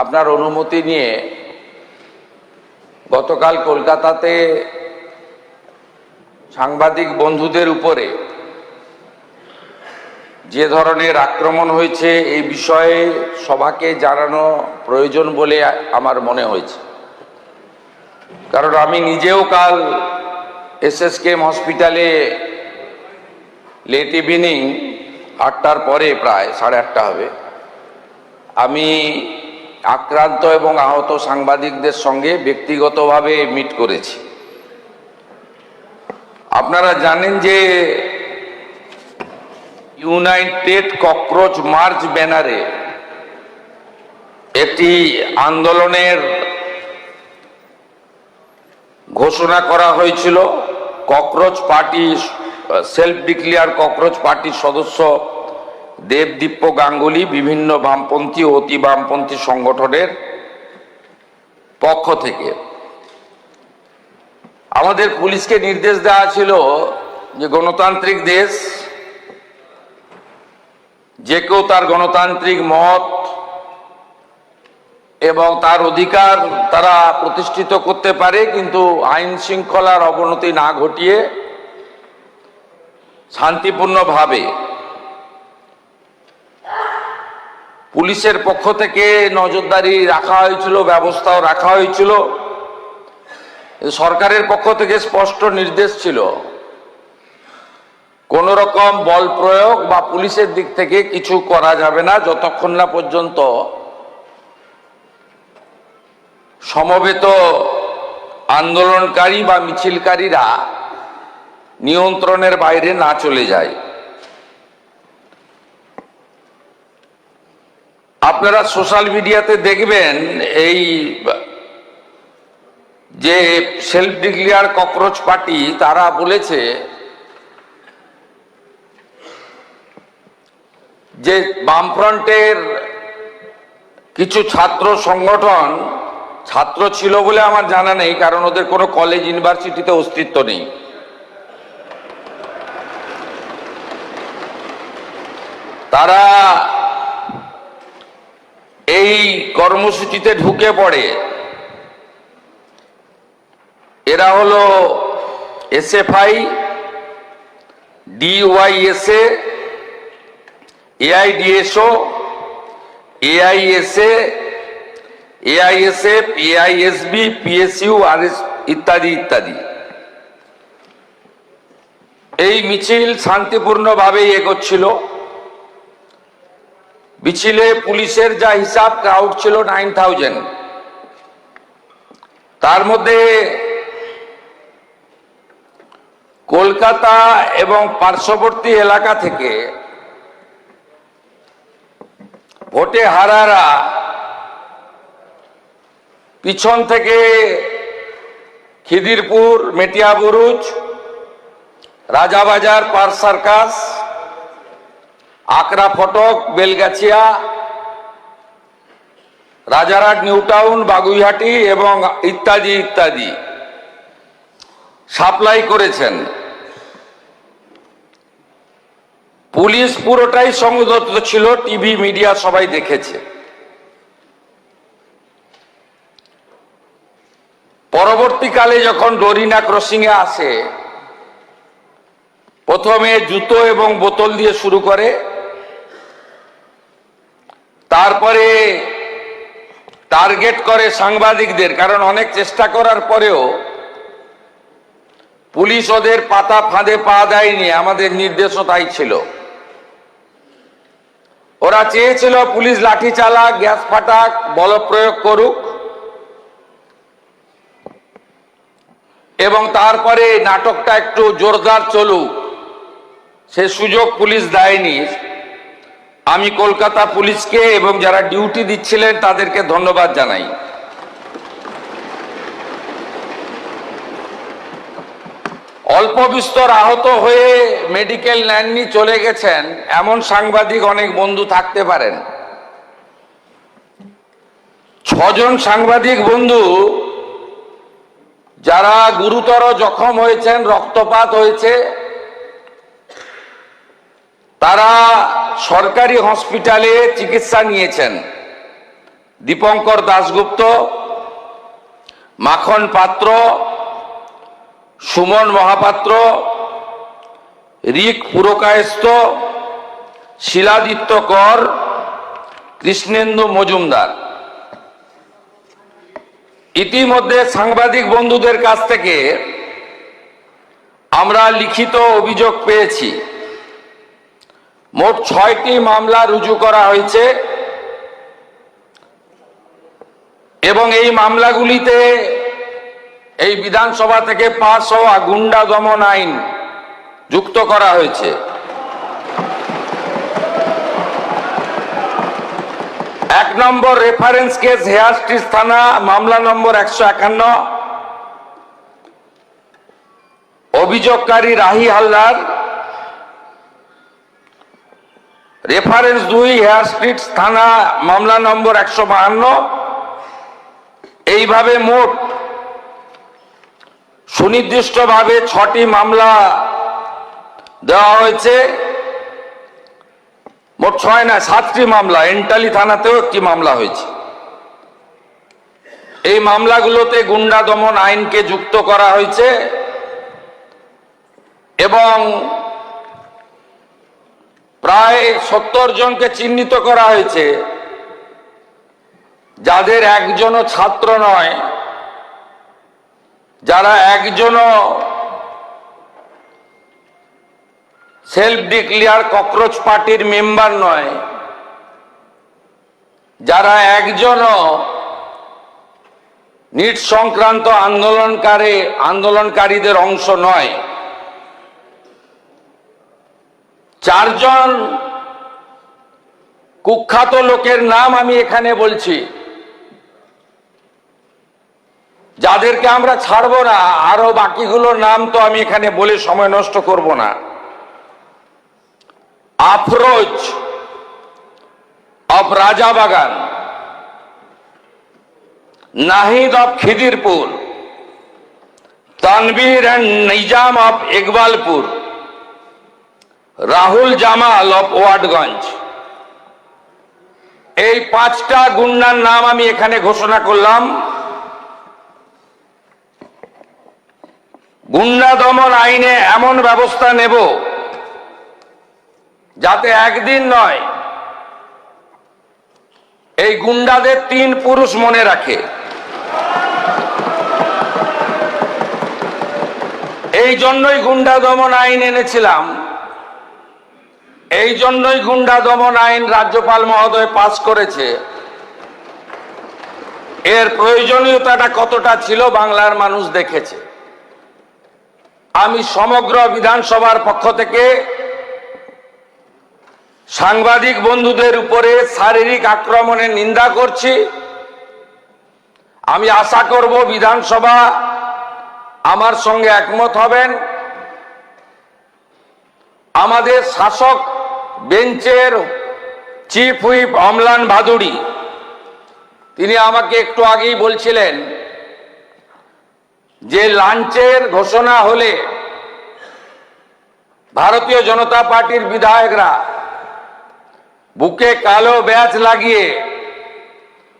আপনার অনুমতি নিয়ে গতকাল কলকাতাতে সাংবাদিক বন্ধুদের উপরে যে ধরনের আক্রমণ হয়েছে এই বিষয়ে সবাইকে জানানো প্রয়োজন বলে আমার মনে হয়েছে। কারণ আমি নিজেও কাল এসএসকেএম হসপিটালে লেট ইভিনিং 8টার পরে প্রায় 8:30 হবে আমি আক্রান্ত এবং আহত সাংবাদিকদের সঙ্গে ব্যক্তিগতভাবে মিট করেছি। আপনারা জানেন যে ইউনাইটেড ককরোচ মার্চ ব্যানারে একটি আন্দোলনের ঘোষণা করা হয়েছিল। Cockroach party, self declare cockroach পার্টির সদস্য দেবদীপ্য গাঙ্গুলি বিভিন্ন বামপন্থী ও অতি বামপন্থী সংগঠনের পক্ষ থেকে আমাদের পুলিশকে নির্দেশ দেওয়া ছিল যে গণতান্ত্রিক দেশ, যে কেউ তার গণতান্ত্রিক মত এবং তার অধিকার তারা প্রতিষ্ঠিত করতে পারে, কিন্তু আইন শৃঙ্খলার অবনতি না ঘটিয়ে শান্তিপূর্ণভাবে। পুলিশের পক্ষ থেকে নজরদারি রাখা হয়েছিল, ব্যবস্থাও রাখা হয়েছিল। সরকারের পক্ষ থেকে স্পষ্ট নির্দেশ ছিল কোন রকম বল প্রয়োগ বা পুলিশের দিক থেকে কিছু করা যাবে না যতক্ষণ না পর্যন্ত সমবেত আন্দোলনকারী বা মিছিলকারীরা নিয়ন্ত্রণের বাইরে না চলে যায়। আপনারা সোশ্যাল মিডিয়াতে দেখবেন এই যে সেলফ ডিক্লেয়ার ককরোচ পার্টি তারা বলেছে যে বামফ্রন্টের কিছু ছাত্র সংগঠন, ছাত্র ছিল বলে আমার জানা নেই কারণ ওদের কোনো কলেজ ইউনিভার্সিটিতে অস্তিত্ব নেই, তারা এই কর্মসূচিতে ঢুকে পড়ে। এরা হলো এসএফআই, ডিওয়াইএসএ, এআইডিএসও, এআইএসএ, এআইএসএফ, এআইএসবি, পিএসইউ আর ইত্যাদি ইত্যাদি। এই মিছিল শান্তিপূর্ণভাবে এগোচ্ছিল। মিছিলে পুলিশের যা হিসাব ক্রাউড ছিল 9000, তার মধ্যে কলকাতা এবং পার্শ্ববর্তী এলাকা থেকে ভোটে হারারা পিছন থেকে খিদিরপুর, মেটিয়াবুরুজ, রাজাবাজার, পার্ক সার্কাস, আকরা ফটক, বেলগাছিয়া, রাজারহাট, নিউ টাউন, বাগুইহাটি এবং ইত্যাদি ইত্যাদি সাপ্লাই করেছেন। পুলিশ পুরোটাই সংযত ছিল, টিভি মিডিয়া সবাই দেখেছে। পরবর্তীকালে যখন ডোরিনা ক্রসিং এ আসে, প্রথমে জুতো এবং বোতল দিয়ে শুরু করে, তারপরে টার্গেট করে সাংবাদিকদের, কারণ অনেক চেষ্টা করার পরেও পুলিশ ওদের পাতা ফাঁদে পা দেয়নি। আমাদের নির্দেশও তাই ছিল। ওরা চেয়েছিল পুলিশ লাঠি চালাক, গ্যাস ফাটাক, বলপ্রয়োগ করুক এবং তারপরে নাটকটা একটু জোরদার চলুক, সে সুযোগ পুলিশ দেয়নি। আমি কলকাতা পুলিশকে এবং যারা ডিউটি দিচ্ছিলেন তাদেরকে ধন্যবাদ জানাই। অল্প বিস্তর আহত হয়ে মেডিকেল নেননি, চলে গেছেন এমন সাংবাদিক অনেক বন্ধু থাকতে পারেন। 6 জন সাংবাদিক বন্ধু যারা গুরুতর জখম হয়েছেন, রক্তপাত হয়েছে, তারা সরকারি হসপিটালে চিকিৎসা নিয়েছেন। দীপঙ্কর দাশগুপ্ত, মাখন পাত্র, সুমন মহাপাত্র, রিক পুরকায়স্থ, শিলাদিত্য কর, কৃষ্ণেন্দু মজুমদার। ইতিমধ্যে সাংবাদিক বন্ধুদের কাছ থেকে আমরা লিখিত অভিযোগ পেয়েছি। মোট 6টি মামলা রুজু করা হয়েছে এবং এই মামলাগুলিতে এই বিধানসভা থেকে পাস হওয়া গুন্ডা দমন আইন যুক্ত করা হয়েছে। 1 নম্বর রেফারেন্স কেস হেয়ার স্ট্রিট থানা, মামলা নম্বর 151, অভিযোগকারী Rahi Haldar. Reference 2 Hare Street থানা, মামলা নম্বর 152। এইভাবে মোট সুনির্দিষ্টভাবে 6টি মামলা দেওয়া হয়েছে। মোট 6 না 7টি মামলা, এন্টালি থানাতেও একটি মামলা হয়েছে। এই মামলাগুলোতে গুন্ডা দমন আইনকে যুক্ত করা হয়েছে এবং প্রায় 70 জনকে চিহ্নিত করা হয়েছে, যাদের একজনও ছাত্র নয়, যারা একজনও সেলফ ডিক্লেয়ার ককরোচ পার্টির মেম্বার নয়, যারা একজনও নিট সংক্রান্ত আন্দোলনকারীদের অংশ নয়। 4 জন কুখ্যাত লোকের নাম আমি এখানে বলছি, যাদেরকে আমরা ছাড়বো না। আরো বাকিগুলোর নাম তো আমি এখানে বলে সময় নষ্ট করব না। Afroz of Rajabagan, Nahid of Khidirpur, Tanvir and Nizam of Iqbalpur, Rahul Jamal of Watgunge. এই 5টা গুন্ডার নাম আমি এখানে ঘোষণা করলাম। গুন্ডা দমন আইনে এমন ব্যবস্থা নেব যাতে একদিন নয়, এই গুন্ডাদের 3 পুরুষ মনে রাখে। এই জন্যই গুন্ডা দমন আইন এনেছিলাম, এই জন্যই গুন্ডা দমন আইন রাজ্যপাল মহোদয় পাস করেছে। এর প্রয়োজনীয়তাটা কতটা ছিল বাংলার মানুষ দেখেছে। আমি সমগ্র বিধানসভার পক্ষ থেকে সাংবাদিক বন্ধুদের উপরে শারীরিক আক্রমণের নিন্দা করছি। আমি আশা করব বিধানসভা আমার সঙ্গে একমত হবেন। আমাদের শাসক বেঞ্চের চিফ হুইপ অম্লান ভাদুড়ী, তিনি আমাকে একটু আগেই বলছিলেন যে লাঞ্চের ঘোষণা হলে ভারতীয় জনতা পার্টির বিধায়করা বুকে কালো ব্যাজ লাগিয়ে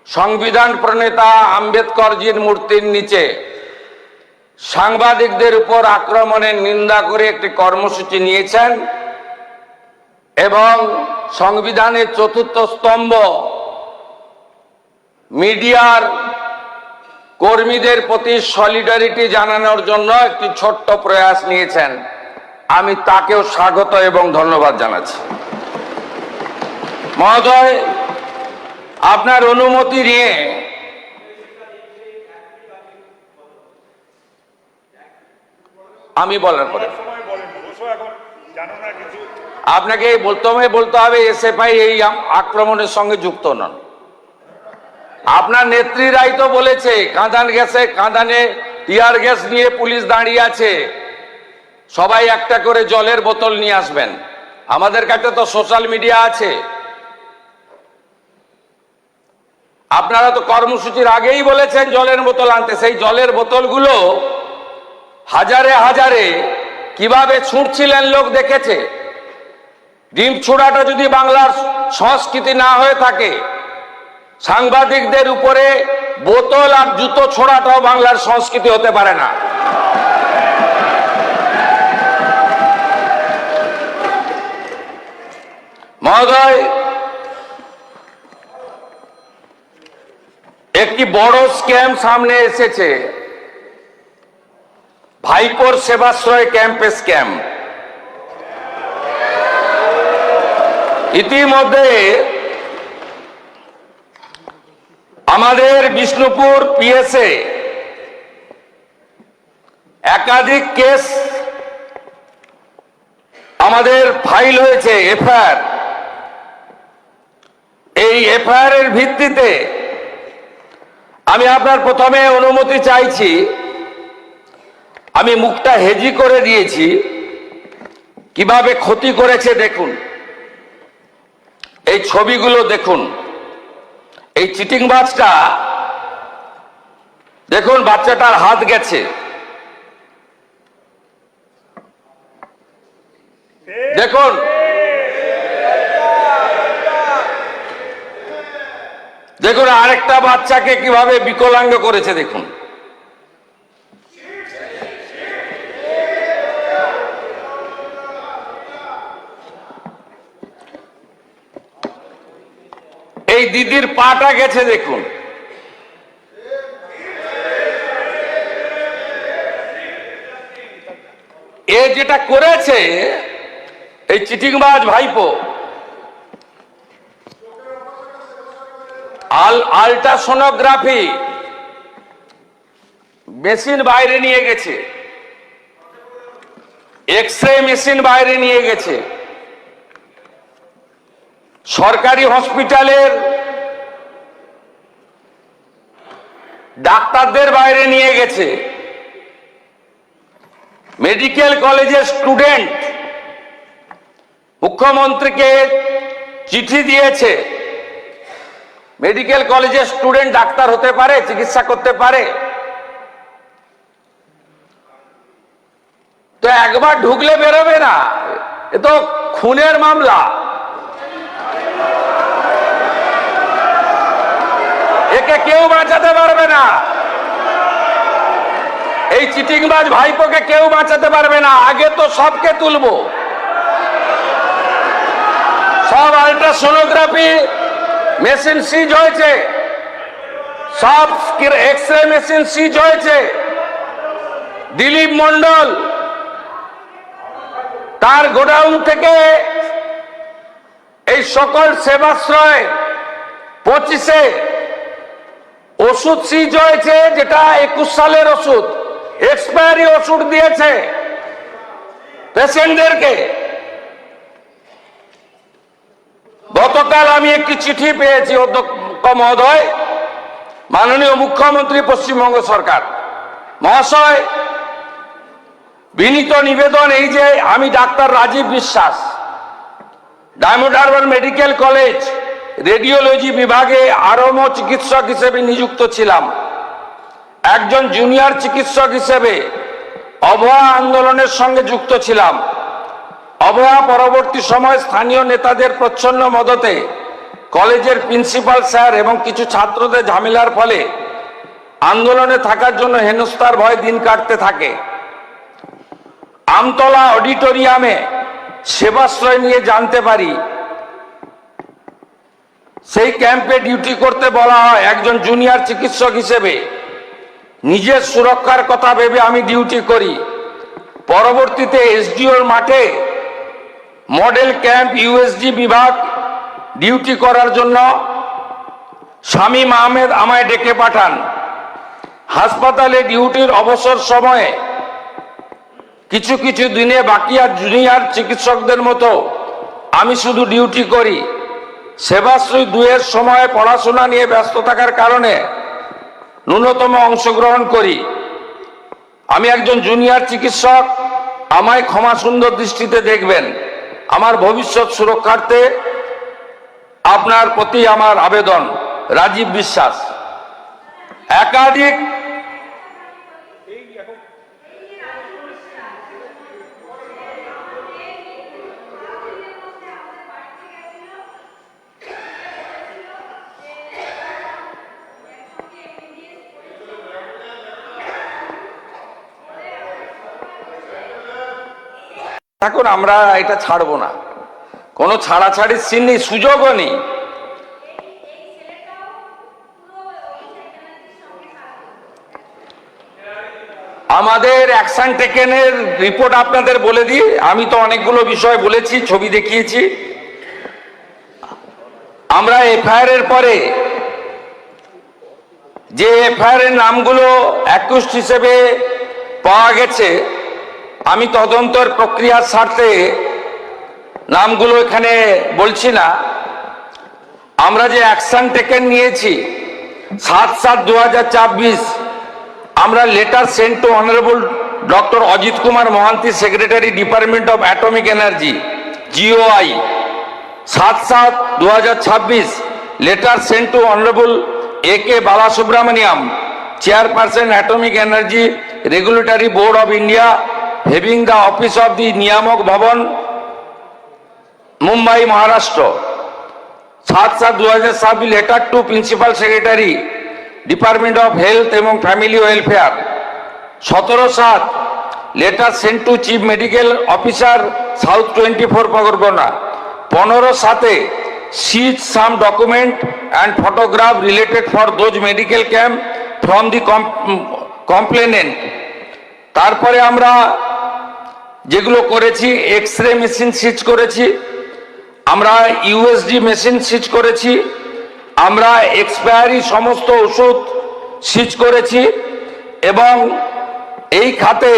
সংবিধান প্রণেতা আম্বেদকরজির মূর্তির নিচে সাংবাদিকদের উপর আক্রমণের নিন্দা করে একটি কর্মসূচি নিয়েছেন এবং সংবিধানের 4র্থ স্তম্ভ মিডিয়ার কর্মীদের প্রতি সলিডারিটি জানানোর জন্য একটি ছোট্ট প্রয়াস নিয়েছেন। আমি তাকেও স্বাগত এবং ধন্যবাদ জানাচ্ছি। মহোদয়, আপনার অনুমতি নিয়ে আমি বলার পরে আপনাকে বলতে হবে এসএফআই এই আক্রমণের সঙ্গে যুক্ত নন। আপনার নেত্রীরাই তো বলেছে কাঁদানে টিয়ার গ্যাস নিয়ে পুলিশ দাঁড়িয়ে আছে, সবাই একটা করে জলের বোতল নিয়ে আসবেন। আমাদের কাছে তো সোশ্যাল মিডিয়া আছে। আপনারা তো কর্মসূচির আগেই বলেছেন জলের বোতল আনতে। সেই জলের বোতলগুলো হাজারে হাজারে কিভাবে ছুঁড়ছিলেন লোক দেখেছে। ডিম ছোড়াটা যদি বাংলার সংস্কৃতি না হয়ে থাকে সাংবাদিকদের উপরে বোতল আর জুতো ছোড়াটাও বাংলার সংস্কৃতি হতে পারে না। মহোদয়, একটি বড় স্ক্যাম সামনে এসেছে, ভাইপোর সেবাশ্রয় ক্যাম্পে স্ক্যাম। ইতিমধ্যে আমাদের বিষ্ণুপুর পিএসএ একাধিক কেস আমাদের ফাইল হয়েছে, এফআইআর। এই এফআইআর এর ভিত্তিতে আমি আপনার প্রথমে অনুমতি চাইছি, আমি মুখটা হেজি করে দিয়েছি, কিভাবে ক্ষতি করেছে দেখুন। এই ছবিগুলো দেখুন, এই চিটিংবাজটা দেখুন, বাচ্চাটার হাত গেছে, দেখুন। দেখুন আরেকটা বাচ্চাকে কিভাবে বিকলাঙ্গ করেছে দেখুন। এই দিদির পাটা গেছে দেখুন। এ যেটা করেছে এই চিটিংবাজ ভাইপো, আল্ট্রাসোনোগ্রাফি মেশিন বাইরে নিয়ে গেছে, এক্সরে মেশিন বাইরে নিয়ে গেছে, সরকারি হসপিটালের ডাক্তারদের বাইরে নিয়ে গেছে, মেডিকেল কলেজের স্টুডেন্ট মুখ্যমন্ত্রীকে চিঠি দিয়েছে। মেডিকেল কলেজের স্টুডেন্ট ডাক্তার হতে পারে, চিকিৎসা করতে পারে? তো একবার ঢুকলে বেরোবে না, এ তো খুনের মামলা। একে কেউ বাঁচাতে পারবে না, এই চিটিংবাজ ভাইপোকে কেউ বাঁচাতে পারবে না। আগে তো সবকে তুলবো, সব আল্ট্রাসোনোগ্রাফি মেশিন সিজ হয়েছে, সব এক্সরে মেশিন সিজ হয়েছে। দিলীপ মন্ডল তার গোডাউন থেকে এই সকল সেবাশ্রয় 25-এ ওষুধ সিজ হয়েছে, যেটা 21 সালের ওষুধ, এক্সপায়ারি ওষুধ দিয়েছে পেশেন্টদেরকে। গতকাল আমি একটি চিঠি পেয়েছি অধ্যক্ষ মহোদয়, মাননীয় মুখ্যমন্ত্রী পশ্চিমবঙ্গ সরকার মহাশয়, বিনীত নিবেদন এই যে আমি ডাক্তার রাজীব বিশ্বাস, diamond Harbour medical college radiology বিভাগে আরম্ভ চিকিৎসক হিসেবে নিযুক্ত ছিলাম। একজন জুনিয়র চিকিৎসক হিসেবে অভয়া আন্দোলনের সঙ্গে যুক্ত ছিলাম। অভয়া পরবর্তী সময় স্থানীয় নেতাদের প্রচ্ছন্ন মদতে কলেজের প্রিন্সিপাল স্যার এবং কিছু ছাত্রদের ঝামেলার ফলে আন্দোলনে থাকার জন্য হেনস্থার ভয় দিন কাটতে থাকে। আমতলা অডিটোরিয়ামে সেবাশ্রয় নিয়ে জানতে পারি, সেই ক্যাম্পে ডিউটি করতে বলা হয়। একজন জুনিয়র চিকিৎসক হিসেবে নিজের সুরক্ষার কথা ভেবে আমি ডিউটি করি। পরবর্তীতে এসডিওর মাঠে মডেল ক্যাম্প ইউএসজি বিভাগ ডিউটি করার জন্য শামীম আহমেদ আমায় ডেকে পাঠান। হাসপাতালে ডিউটির অবসর সময়ে কিছু কিছু দিনে বাকি আর জুনিয়র চিকিৎসকদের মতো আমি শুধু ডিউটি করি। সেবাশ্রয় 2-এর সময় পড়াশোনা নিয়ে ব্যস্ত থাকার কারণে ন্যূনতম অংশগ্রহণ করি। আমি একজন জুনিয়র চিকিৎসক, আমায় ক্ষমা সুন্দর দৃষ্টিতে দেখবেন। আমার ভবিষ্যৎ সুরক্ষার্থে আপনার প্রতি আমার আবেদন। রাজীব বিশ্বাস। একাধিক থাকুন, আমরা এটা ছাড়বো না, কোনো ছাড়াছাড়ির সিন নেই, সুযোগও নেই। আমাদের অ্যাকশন টেকেনের রিপোর্ট আপনাদের বলে দিই। আমি তো অনেকগুলো বিষয় বলেছি, ছবি দেখিয়েছি। আমরা এফআইআর এর পরে যে এফআইআর এর নামগুলো অ্যাকিউজড হিসেবে পাওয়া গেছে, আমি তদন্তের প্রক্রিয়ার স্বার্থে নামগুলো এখানে বলছি না। আমরা যে অ্যাকশন টেকেন নিয়েছি 7/7/2024, আমরা letter sent to honourable doctor Ajit Kumar Mohanty, secretary department of atomic energy, GOI। 7/7/2026, letter sent to honourable AK Balasubramaniam, chairperson atomic energy regulatory board of India, having the office of the Niyamak Bhavan, Mumbai, Maharashtra. 7/7/2026, letter to principal secretary department of health এবং family welfare. 17/7, letter sent to chief medical officer, south 24 Parganas. 15/7, seize some document and photograph related for those medical camp from the complainant. তারপরে আমরা যেগুলো করেছি, X-ray machine সিজ করেছি, আমরা USD machine সিজ করেছি, আমরা expiry সমস্ত ওষুধ সিজ করেছি। এবং এই খাতে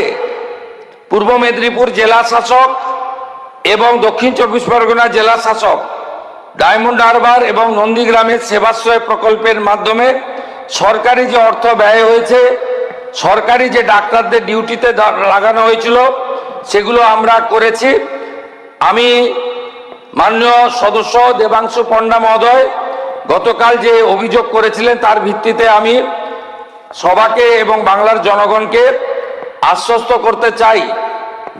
পূর্ব মেদিনীপুর জেলা শাসক এবং দক্ষিণ 24 পরগনা জেলা শাসক ডায়মন্ড হারবার এবং নন্দীগ্রামের সেবাশ্রয় প্রকল্পের মাধ্যমে সরকারি যে অর্থ ব্যয় হয়েছে, সরকারি যে ডাক্তারদের ডিউটিতে লাগানো হয়েছিল, সেগুলো আমরা করেছি। আমি মাননীয় সদস্য দেবাংশু পণ্ডা মহোদয় গতকাল যে অভিযোগ করেছিলেন, তার ভিত্তিতে আমি সবাকে এবং বাংলার জনগণকে আশ্বস্ত করতে চাই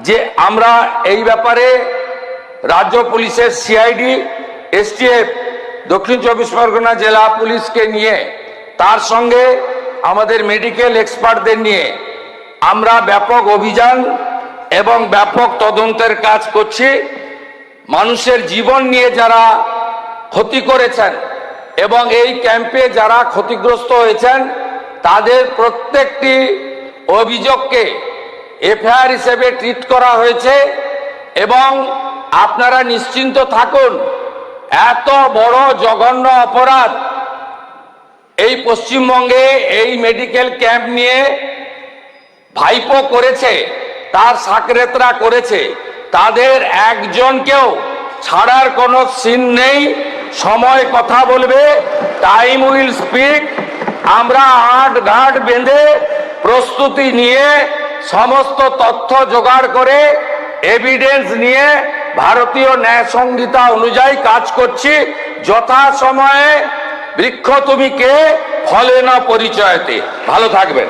যে আমরা এই ব্যাপারে রাজ্য পুলিশের CID, STF, দক্ষিণ 24 পরগনা জেলা পুলিশকে নিয়ে, তার সঙ্গে আমাদের মেডিকেল এক্সপার্টদের নিয়ে আমরা ব্যাপক অভিযান এবং ব্যাপক তদন্তের কাজ করছি। মানুষের জীবন নিয়ে যারা ক্ষতি করেছেন এবং এই ক্যাম্পে যারা ক্ষতিগ্রস্ত হয়েছেন, তাদের প্রত্যেকটি অভিযোগকে FIR হিসেবে ট্রিট করা হয়েছে। এবং আপনারা নিশ্চিন্ত থাকুন, এত বড় জঘন্য অপরাধ এই পশ্চিমবঙ্গে এই মেডিকেল ক্যাম্প নিয়ে ভাইপো করেছে, তার সাকরেতরা করেছে, তাদের একজনকেও ছাড়ার কোনো সিন নেই। সময় কথা বলবে, টাইম উইল স্পিক। আমরা আট ঘাট বেঁধে প্রস্তুতি নিয়ে সমস্ত তথ্য জোগাড় করে এভিডেন্স নিয়ে ভারতীয় ন্যায় সংহিতা অনুযায়ী কাজ করছি। যথা সময়ে বৃক্ষ তুমি কে, ফলে না পরিচয়তে। ভালো থাকবেন।